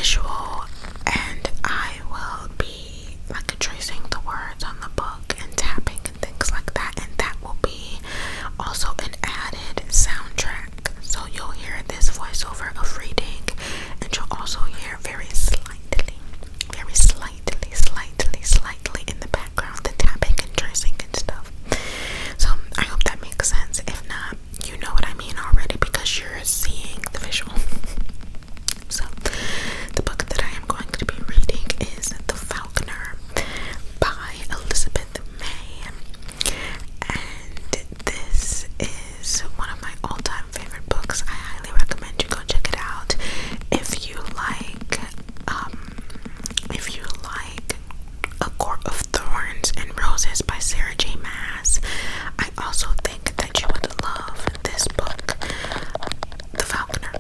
visual, and I will be like tracing the words on the book and tapping and things like that, and that will be also an added soundtrack. So you'll hear this voiceover of reading, and you'll also hear very slightly in the background the tapping and tracing and stuff. So I hope that makes sense. If not, you know what I mean already because you're seeing the visual. So the book that I am going to be reading is The Falconer by Elizabeth May, and this is one of my all-time favorite books. I highly recommend you go check it out if you like A Court of Thorns and Roses by Sarah J. Maas. I also think that you would love this book, The Falconer.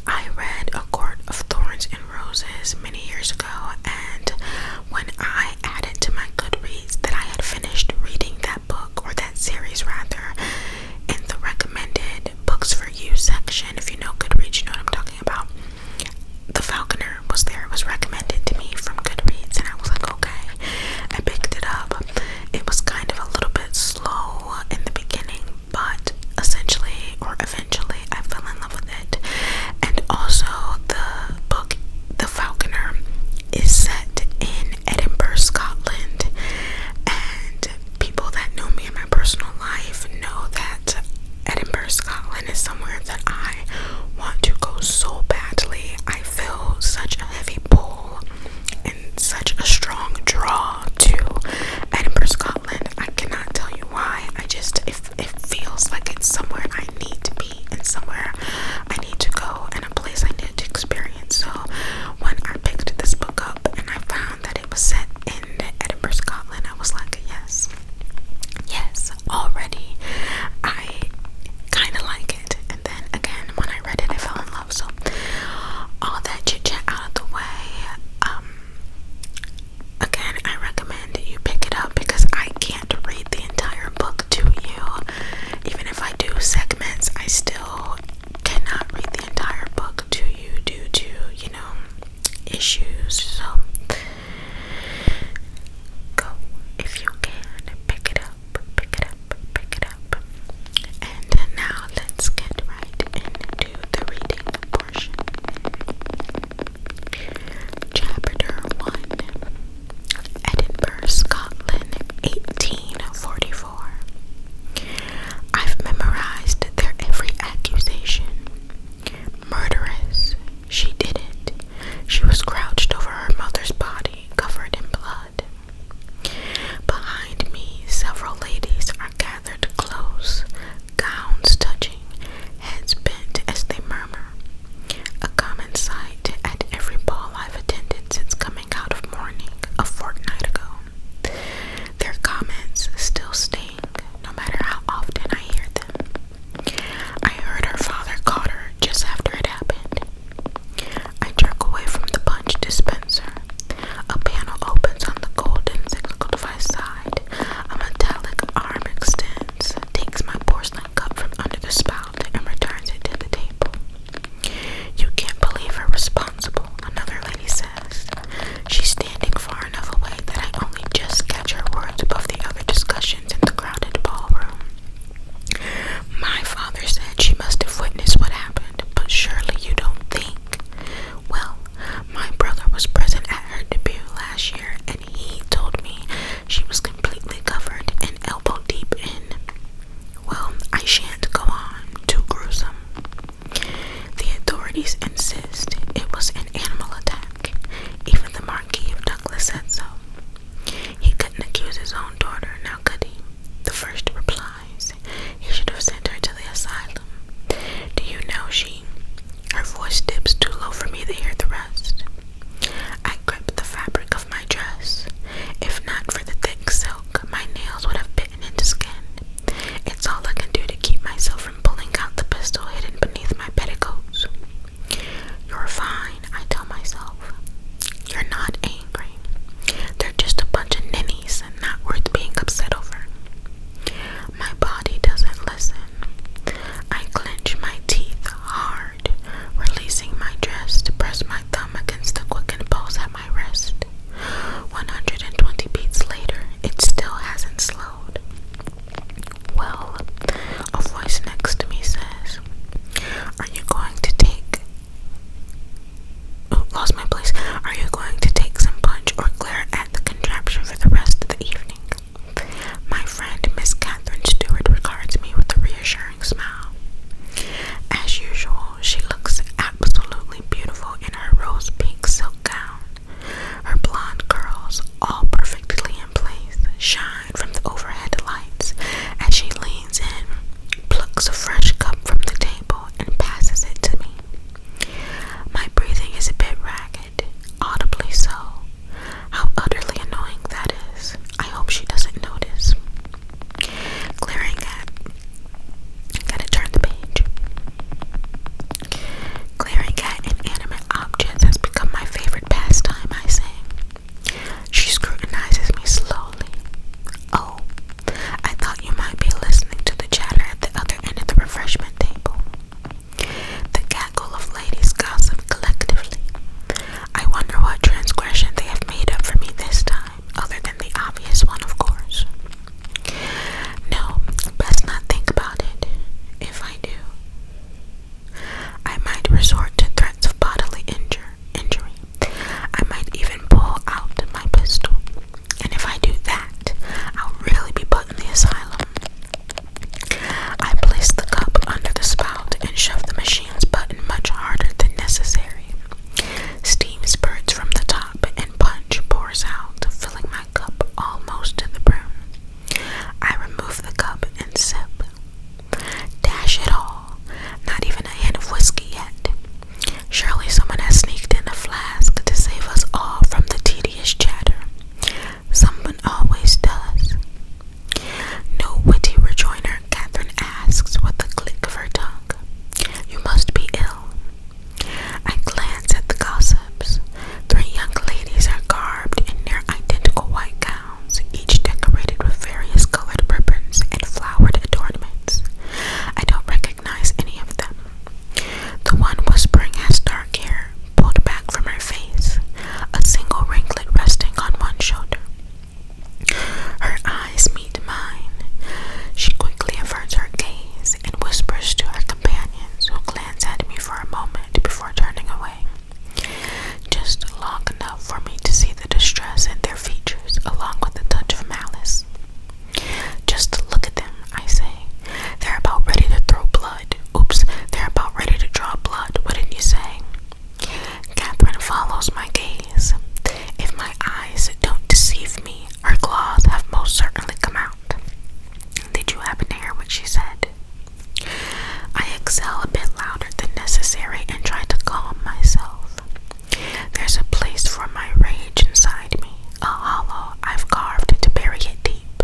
I read A Court of Thorns and Roses many years ago, and when I added to my Goodreads that I had finished reading that book, or that series rather, in the recommended books for you section, if you know Goodreads, you know what I'm talking about. The Falconer was there. It was recommended to me from Goodreads, and I was like, okay. I picked it up. It was kind of a little bit slow in the beginning, but essentially, or eventually, I fell in love with it. And also, the book, The Falconer, is set in Edinburgh, Scotland, and people that know me in my personal life know that Edinburgh, Scotland is somewhere that I want to go so badly. I feel such a heavy pull and such a follows my gaze. If my eyes don't deceive me, her claws have most certainly come out. Did you happen to hear what she said? I exhale a bit louder than necessary and try to calm myself. There's a place for my rage inside me, a hollow I've carved to bury it deep.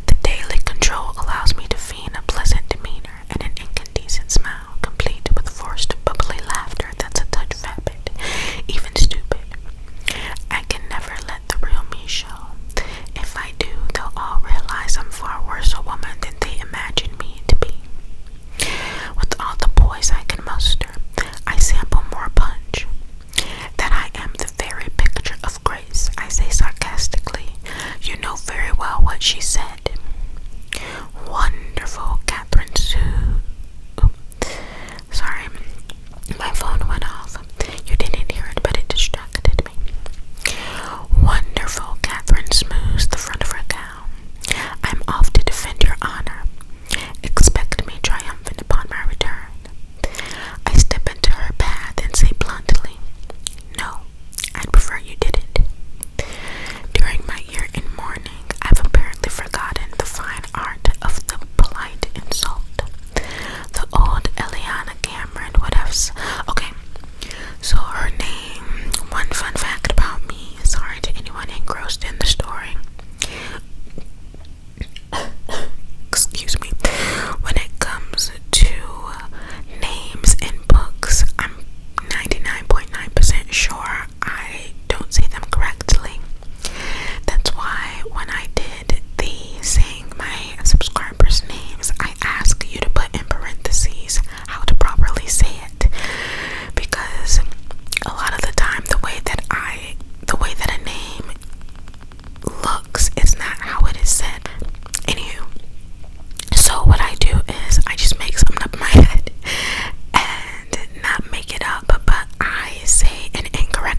The daily control allows me to feign a pleasant demeanor and an incandescent smile, complete with forced bubbly laughter that's a touch vapid, even stupid. I can never let the real me show. If I do, they'll all realize I'm far worse a woman than they imagine me to be. With all the poise I can muster, I sample more punch. That I am the very picture of grace, I say sarcastically. You know very well what she said. Wonderful, Catherine Sue. Sorry, my phone went off. You didn't hear it, but it distracted me. Wonderful, Catherine smooths the front of her gown. I'm off to defend your honor. Expect me triumphant upon my return. I step into her path and say bluntly, no, I'd prefer you didn't. During my year in mourning, I've apparently forgotten the fine art of the polite insult. The old Eliana Cameron would have okay, so her name, one fun fact about me, sorry to anyone engrossed in the story. Excuse me. When it comes to names in books, I'm 99.9% sure I don't say them correctly. That's why when I did the saying my subscribers' names, I ask you to put in parentheses how to properly say it, because a lot of the time the way that a name looks is not how it is said. Anywho, so what I do is I just make something up in my head and not make it up, but I say an incorrect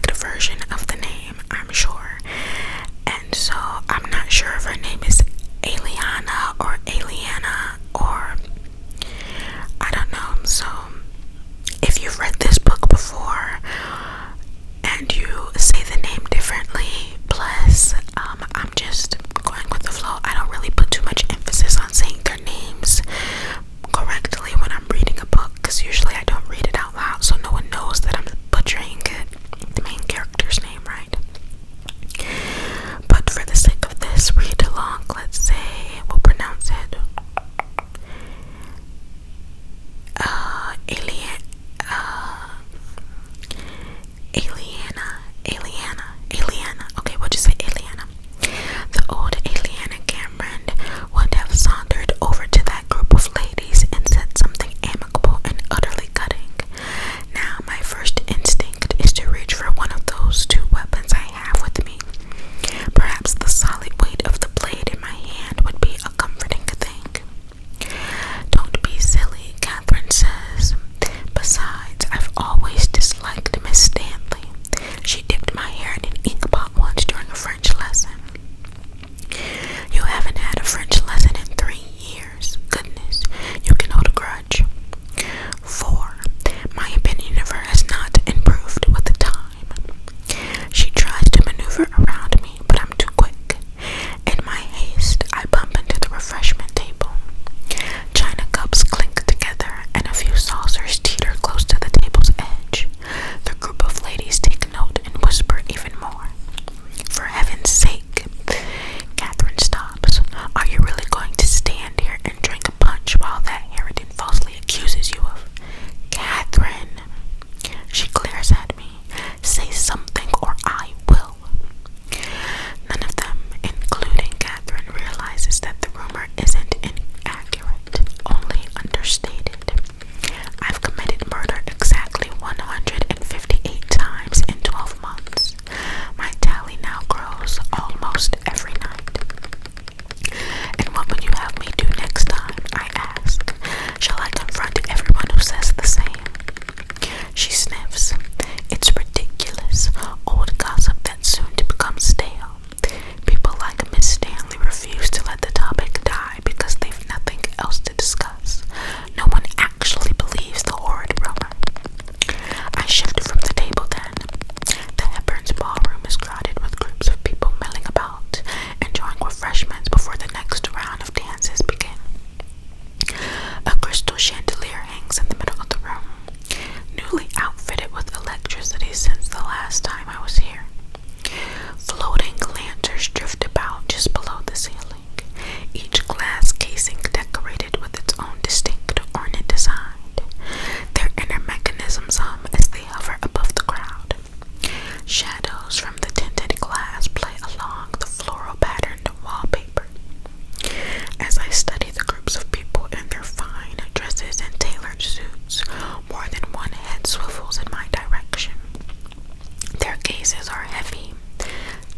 faces are heavy,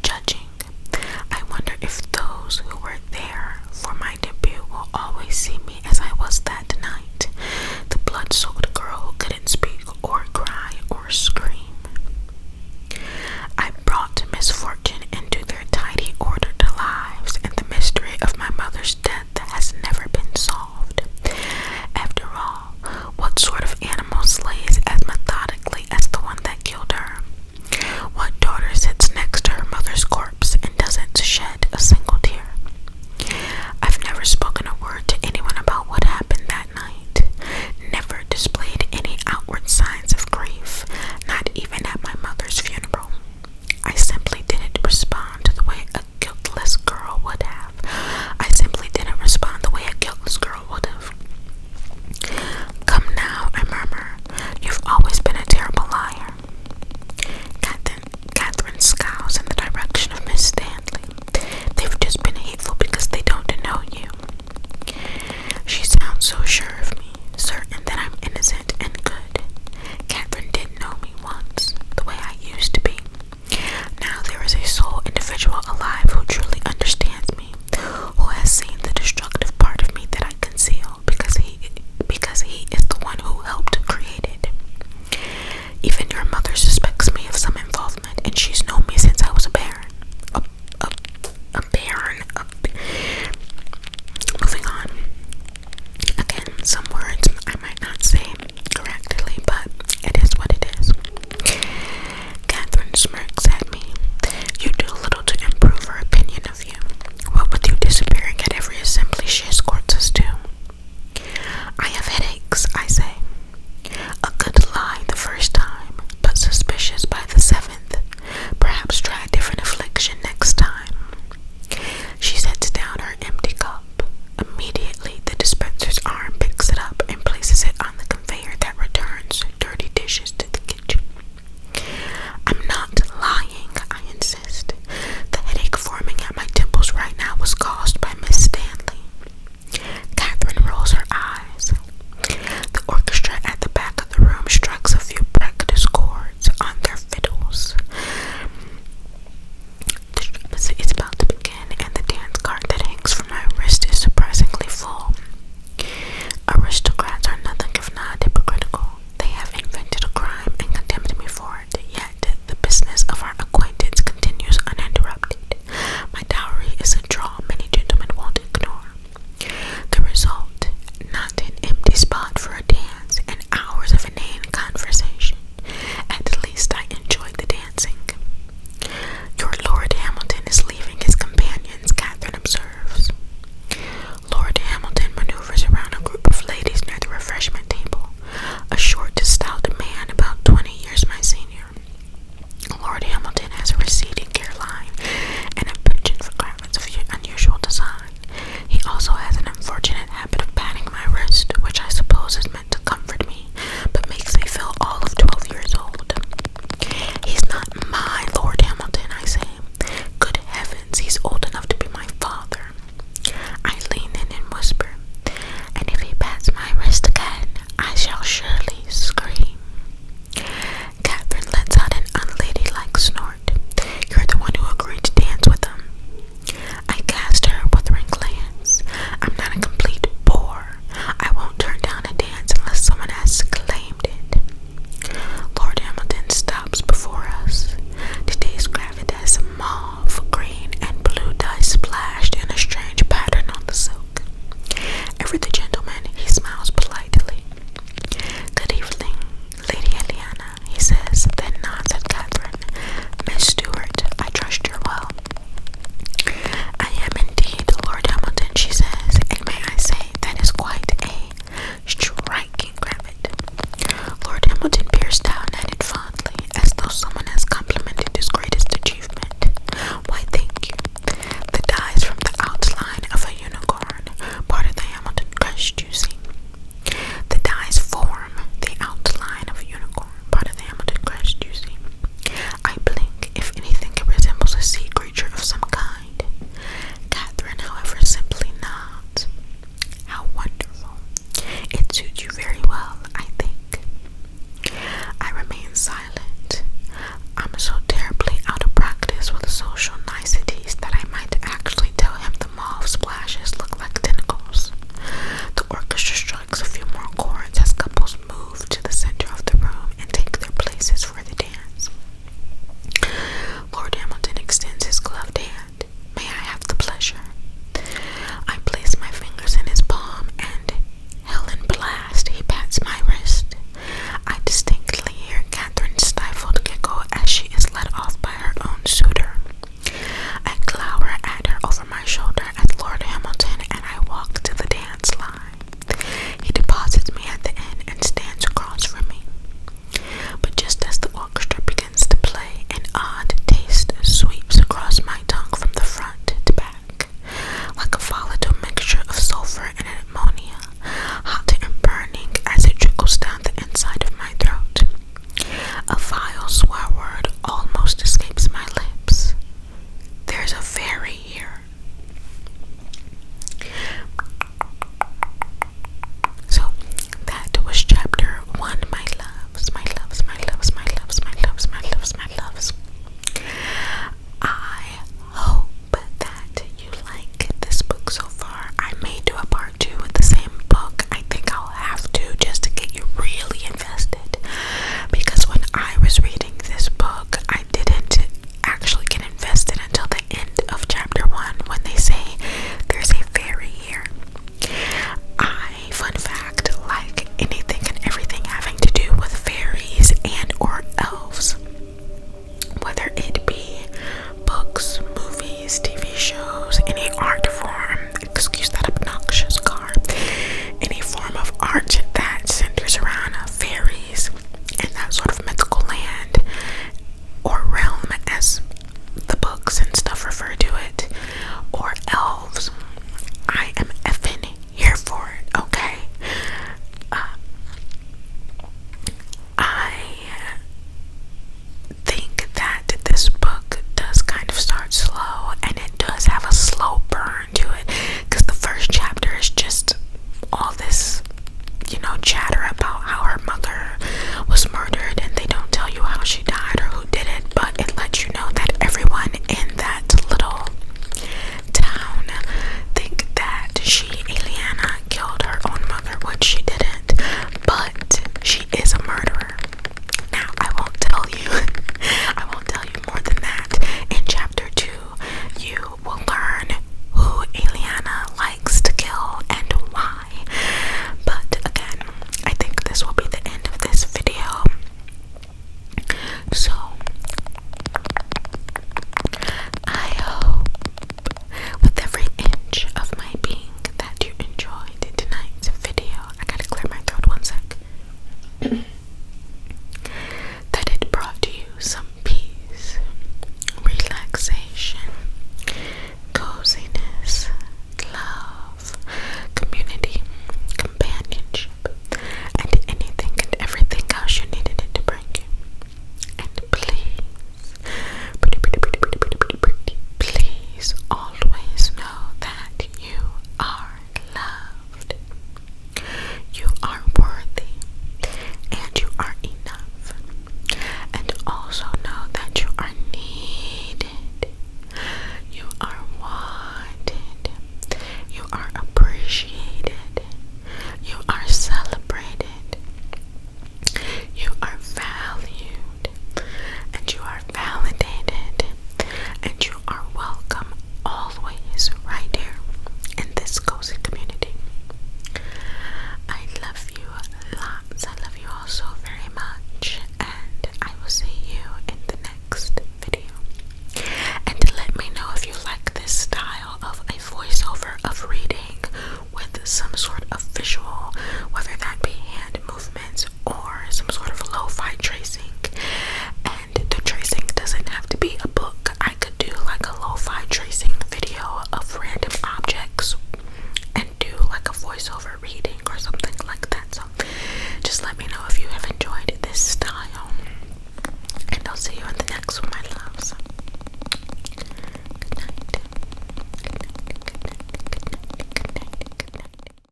judging. I wonder if those who were there for my debut will always see